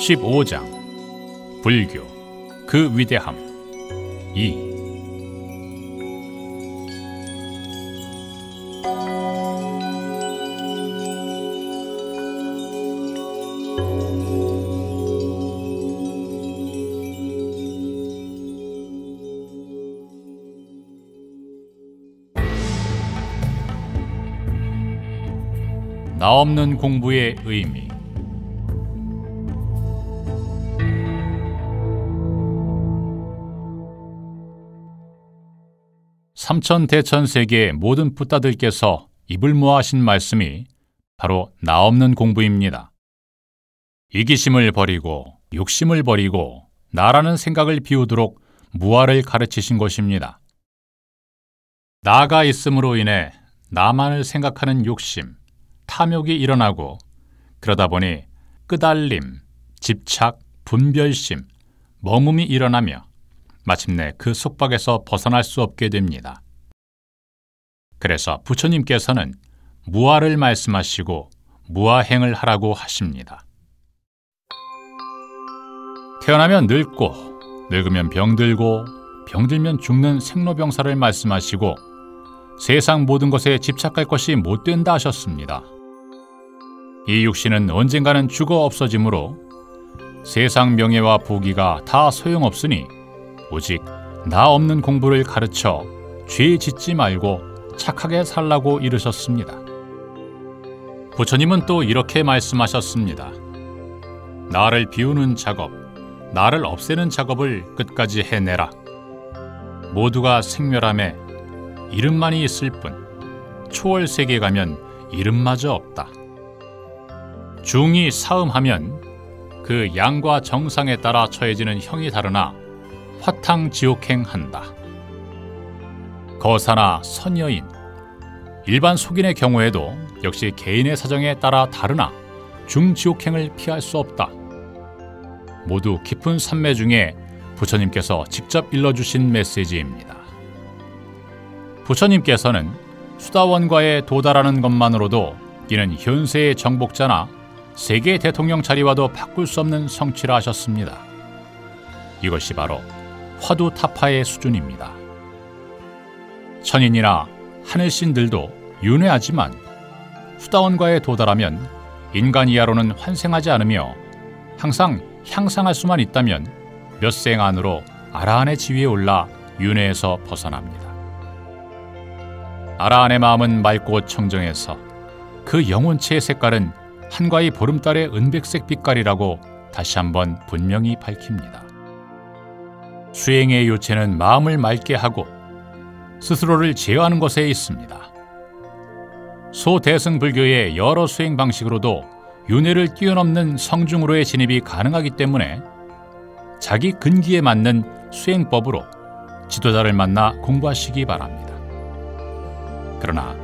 15장 불교 그 위대함 2. 나 없는 공부의 의미. 삼천대천세계의 모든 붓다들께서 입을 모아 하신 말씀이 바로 나 없는 공부입니다. 이기심을 버리고 욕심을 버리고 나라는 생각을 비우도록 무아를 가르치신 것입니다. 나가 있음으로 인해 나만을 생각하는 욕심, 탐욕이 일어나고 그러다 보니 끄달림, 집착, 분별심, 머뭅이 일어나며 마침내 그 속박에서 벗어날 수 없게 됩니다. 그래서 부처님께서는 무아를 말씀하시고 무아행을 하라고 하십니다. 태어나면 늙고 늙으면 병들고 병들면 죽는 생로병사를 말씀하시고 세상 모든 것에 집착할 것이 못 된다 하셨습니다. 이 육신은 언젠가는 죽어 없어지므로 세상 명예와 부귀가 다 소용없으니 오직 나 없는 공부를 가르쳐 죄 짓지 말고 착하게 살라고 이르셨습니다. 부처님은 또 이렇게 말씀하셨습니다. 나를 비우는 작업, 나를 없애는 작업을 끝까지 해내라. 모두가 생멸함에 이름만이 있을 뿐 초월세계에 가면 이름마저 없다. 중이 사음하면 그 양과 정상에 따라 처해지는 형이 다르나 화탕지옥행한다. 거사나 선여인, 일반 속인의 경우에도 역시 개인의 사정에 따라 다르나 중지옥행을 피할 수 없다. 모두 깊은 산매 중에 부처님께서 직접 일러주신 메시지입니다. 부처님께서는 수다원과에 도달하는 것만으로도 이는 현세의 정복자나 세계 대통령 자리와도 바꿀 수 없는 성취라 하셨습니다. 이것이 바로 화두타파의 수준입니다. 천인이나 하늘신들도 윤회하지만 수다원과에 도달하면 인간 이하로는 환생하지 않으며 항상 향상할 수만 있다면 몇 생 안으로 아라한의 지위에 올라 윤회에서 벗어납니다. 아라한의 마음은 맑고 청정해서 그 영혼체의 색깔은 한과의 보름달의 은백색 빛깔이라고 다시 한번 분명히 밝힙니다. 수행의 요체는 마음을 맑게 하고 스스로를 제어하는 것에 있습니다. 소대승불교의 여러 수행 방식으로도 윤회를 뛰어넘는 성중으로의 진입이 가능하기 때문에 자기 근기에 맞는 수행법으로 지도자를 만나 공부하시기 바랍니다. 그러나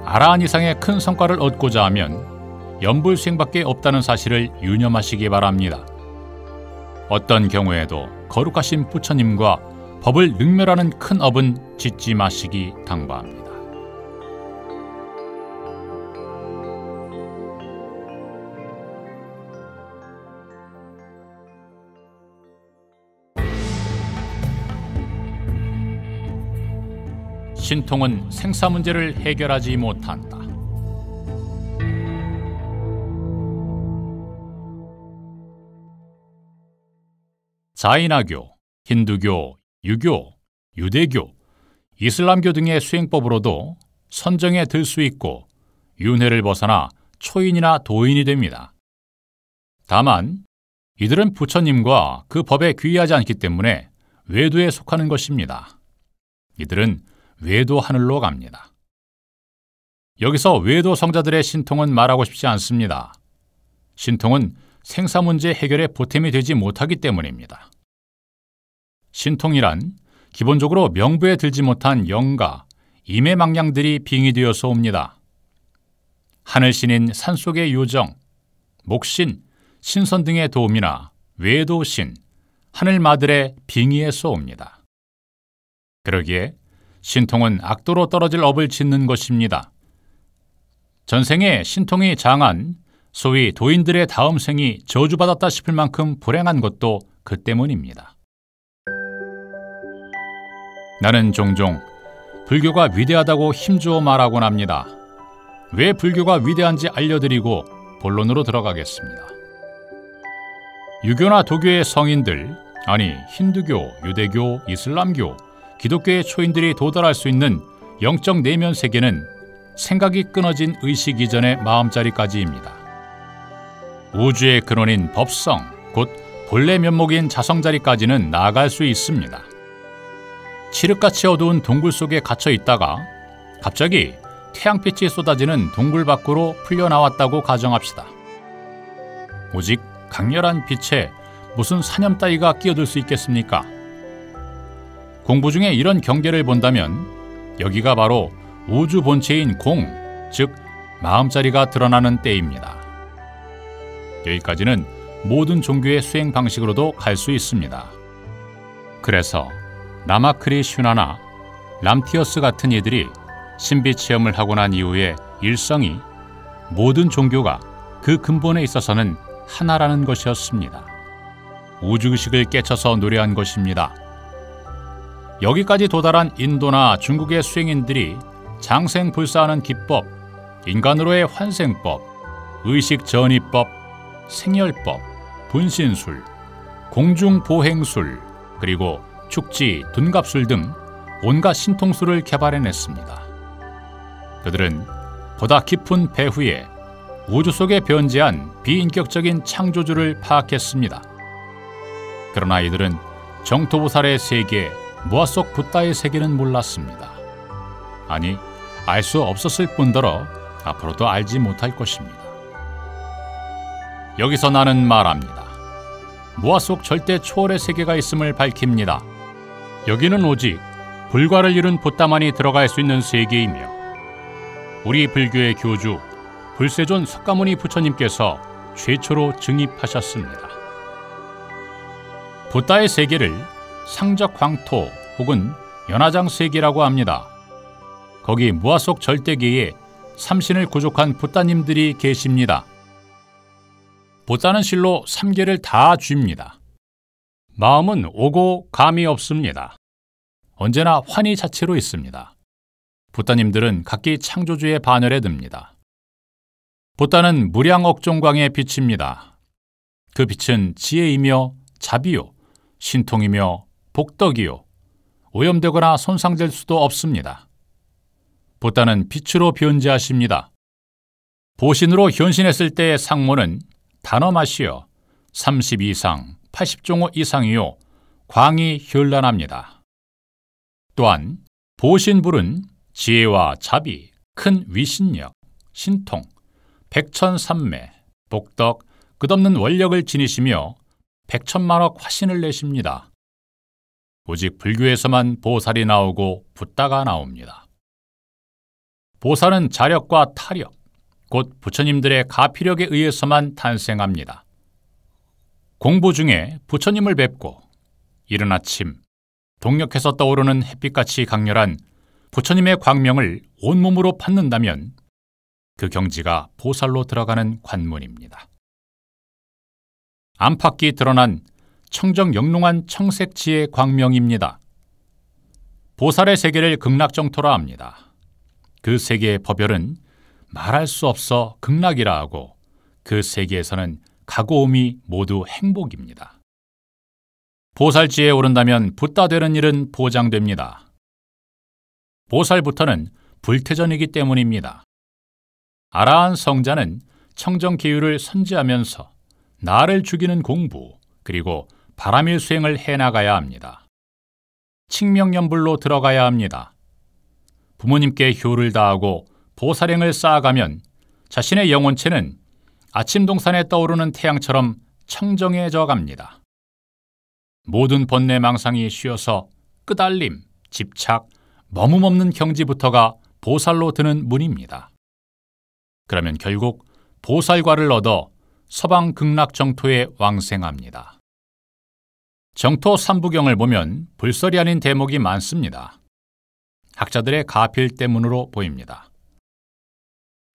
아라한 이상의 큰 성과를 얻고자 하면 연불수행밖에 없다는 사실을 유념하시기 바랍니다. 어떤 경우에도 거룩하신 부처님과 법을 능멸하는 큰 업은 짓지 마시기 당부합니다. 신통은 생사 문제를 해결하지 못한다. 자이나교, 힌두교, 유교, 유대교, 이슬람교 등의 수행법으로도 선정에 들 수 있고 윤회를 벗어나 초인이나 도인이 됩니다. 다만 이들은 부처님과 그 법에 귀의하지 않기 때문에 외도에 속하는 것입니다. 이들은 외도 하늘로 갑니다. 여기서 외도 성자들의 신통은 말하고 싶지 않습니다. 신통은 생사 문제 해결에 보탬이 되지 못하기 때문입니다. 신통이란 기본적으로 명부에 들지 못한 영가, 임해망량들이 빙의되어서 옵니다. 하늘신인 산속의 요정, 목신, 신선 등의 도움이나 외도신, 하늘마들의 빙의에서 옵니다. 그러기에 신통은 악도로 떨어질 업을 짓는 것입니다. 전생에 신통이 장한 소위 도인들의 다음 생이 저주받았다 싶을 만큼 불행한 것도 그 때문입니다. 나는 종종 불교가 위대하다고 힘주어 말하곤 합니다. 왜 불교가 위대한지 알려드리고 본론으로 들어가겠습니다. 유교나 도교의 성인들, 아니 힌두교, 유대교, 이슬람교, 기독교의 초인들이 도달할 수 있는 영적 내면 세계는 생각이 끊어진 의식 이전의 마음자리까지입니다. 우주의 근원인 법성, 곧 본래 면목인 자성자리까지는 나아갈 수 있습니다. 칠흑같이 어두운 동굴 속에 갇혀 있다가 갑자기 태양빛이 쏟아지는 동굴 밖으로 풀려나왔다고 가정합시다. 오직 강렬한 빛에 무슨 사념 따위가 끼어들 수 있겠습니까? 공부 중에 이런 경계를 본다면 여기가 바로 우주 본체인 공, 즉 마음자리가 드러나는 때입니다. 여기까지는 모든 종교의 수행 방식으로도 갈 수 있습니다. 그래서 라마크리 슈나나 람티어스 같은 이들이 신비 체험을 하고 난 이후의 일성이 모든 종교가 그 근본에 있어서는 하나라는 것이었습니다. 우주의식을 깨쳐서 노래한 것입니다. 여기까지 도달한 인도나 중국의 수행인들이 장생불사하는 기법, 인간으로의 환생법, 의식전이법, 생열법, 분신술, 공중보행술, 그리고 축지, 둔갑술 등 온갖 신통술을 개발해냈습니다. 그들은 보다 깊은 배후에 우주 속에 변재한 비인격적인 창조주를 파악했습니다. 그러나 이들은 정토보살의 세계, 무아 속 붓다의 세계는 몰랐습니다. 아니, 알 수 없었을 뿐더러 앞으로도 알지 못할 것입니다. 여기서 나는 말합니다. 무아 속 절대 초월의 세계가 있음을 밝힙니다. 여기는 오직 불과를 이룬 붓다만이 들어갈 수 있는 세계이며 우리 불교의 교주 불세존 석가모니 부처님께서 최초로 증입하셨습니다. 붓다의 세계를 상적광토 혹은 연화장 세계라고 합니다. 거기 무아 속 절대계에 삼신을 구족한 붓다님들이 계십니다. 붓다는 실로 삼계를 다 쥡니다. 마음은 오고 감이 없습니다. 언제나 환희 자체로 있습니다. 붓다님들은 각기 창조주의 반열에 듭니다. 붓다는 무량억종광의 빛입니다. 그 빛은 지혜이며 자비요, 신통이며 복덕이요, 오염되거나 손상될 수도 없습니다. 붓다는 빛으로 변재하십니다. 보신으로 현신했을 때의 상모는 단엄하시어 30 이상, 80종호 이상이요 광이 현란합니다. 또한 보신불은 지혜와 자비, 큰 위신력, 신통, 백천삼매, 복덕, 끝없는 원력을 지니시며 백천만억 화신을 내십니다. 오직 불교에서만 보살이 나오고 붓다가 나옵니다. 보살은 자력과 타력, 곧 부처님들의 가피력에 의해서만 탄생합니다. 공부 중에 부처님을 뵙고 이른 아침 동력해서 떠오르는 햇빛같이 강렬한 부처님의 광명을 온몸으로 받는다면 그 경지가 보살로 들어가는 관문입니다. 안팎이 드러난 청정영롱한 청색지의 광명입니다. 보살의 세계를 극락정토라 합니다. 그 세계의 법열은 말할 수 없어 극락이라 하고 그 세계에서는 가고옴이 모두 행복입니다. 보살지에 오른다면 붓다 되는 일은 보장됩니다. 보살부터는 불태전이기 때문입니다. 아라한 성자는 청정기율을 선지하면서 나를 죽이는 공부 그리고 바람일 수행을 해나가야 합니다. 칭명연불로 들어가야 합니다. 부모님께 효를 다하고 보살행을 쌓아가면 자신의 영혼체는 아침 동산에 떠오르는 태양처럼 청정해져 갑니다. 모든 번뇌망상이 쉬어서 끄달림, 집착, 머문 없는 경지부터가 보살로 드는 문입니다. 그러면 결국 보살과를 얻어 서방 극락 정토에 왕생합니다. 정토 삼부경을 보면 불설이 아닌 대목이 많습니다. 학자들의 가필 때문으로 보입니다.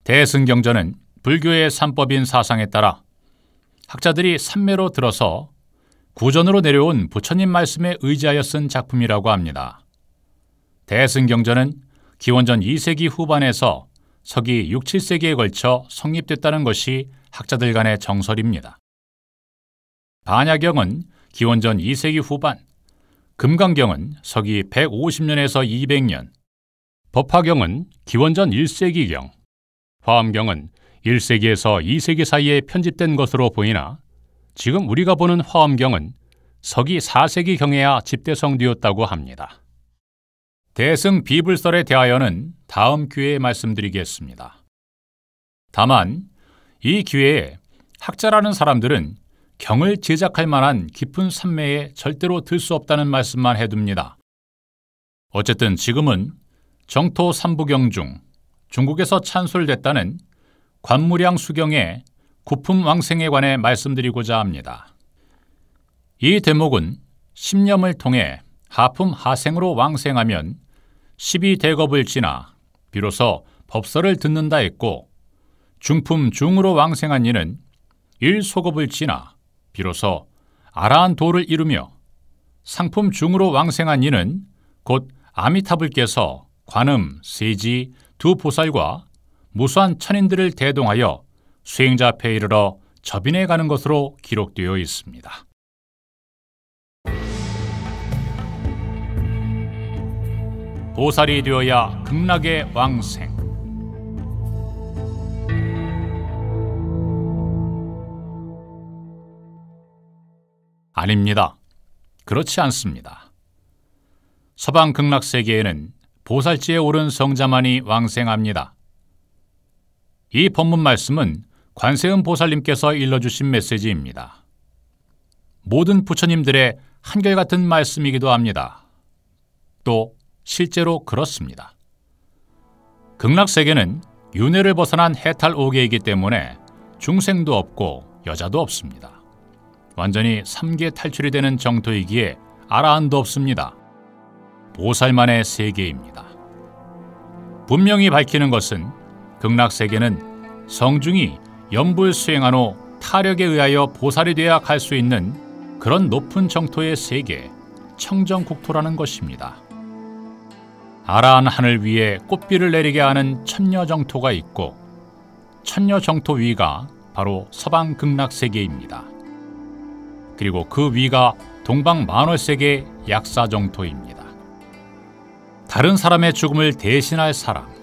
대승경전은 불교의 삼법인 사상에 따라 학자들이 삼매로 들어서 구전으로 내려온 부처님 말씀에 의지하여 쓴 작품이라고 합니다. 대승경전은 기원전 2세기 후반에서 서기 6, 7세기에 걸쳐 성립됐다는 것이 학자들 간의 정설입니다. 반야경은 기원전 2세기 후반, 금강경은 서기 150년에서 200년, 법화경은 기원전 1세기경, 화엄경은 1세기에서 2세기 사이에 편집된 것으로 보이나 지금 우리가 보는 화엄경은 서기 4세기경에야 집대성되었다고 합니다. 대승 비불설에 대하여는 다음 기회에 말씀드리겠습니다. 다만 이 기회에 학자라는 사람들은 경을 제작할 만한 깊은 산매에 절대로 들 수 없다는 말씀만 해둡니다. 어쨌든 지금은 정토 삼부경 중 중국에서 찬솔됐다는 관무량 수경의 구품왕생에 관해 말씀드리고자 합니다. 이 대목은 십념을 통해 하품 하생으로 왕생하면 12대겁을 지나 비로소 법설을 듣는다 했고, 중품 중으로 왕생한 이는 1소겁을 지나 비로소 아라한 도를 이루며, 상품 중으로 왕생한 이는 곧 아미타불께서 관음, 세지, 두 보살과 무수한 천인들을 대동하여 수행자 앞에 이르러 접인해 가는 것으로 기록되어 있습니다. 보살이 되어야 극락의 왕생. 아닙니다. 그렇지 않습니다. 서방 극락 세계에는 보살지에 오른 성자만이 왕생합니다. 이 법문 말씀은 관세음 보살님께서 일러주신 메시지입니다. 모든 부처님들의 한결같은 말씀이기도 합니다. 또 실제로 그렇습니다. 극락세계는 윤회를 벗어난 해탈 5계이기 때문에 중생도 없고 여자도 없습니다. 완전히 3계 탈출이 되는 정토이기에 아라한도 없습니다. 보살만의 세계입니다. 분명히 밝히는 것은 극락세계는 성중이 염불 수행한 후 타력에 의하여 보살이 되어야 갈 수 있는 그런 높은 정토의 세계, 청정국토라는 것입니다. 아라한 하늘 위에 꽃비를 내리게 하는 천녀정토가 있고, 천녀정토 위가 바로 서방 극락세계입니다. 그리고 그 위가 동방 만월세계 약사정토입니다. 다른 사람의 죽음을 대신할 사람,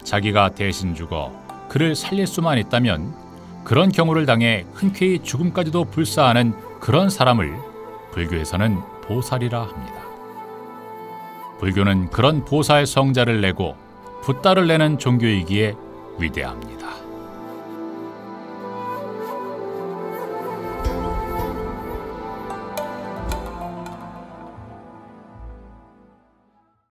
자기가 대신 죽어 그를 살릴 수만 있다면 그런 경우를 당해 흔쾌히 죽음까지도 불사하는 그런 사람을 불교에서는 보살이라 합니다. 불교는 그런 보살 성자를 내고 붓다를 내는 종교이기에 위대합니다.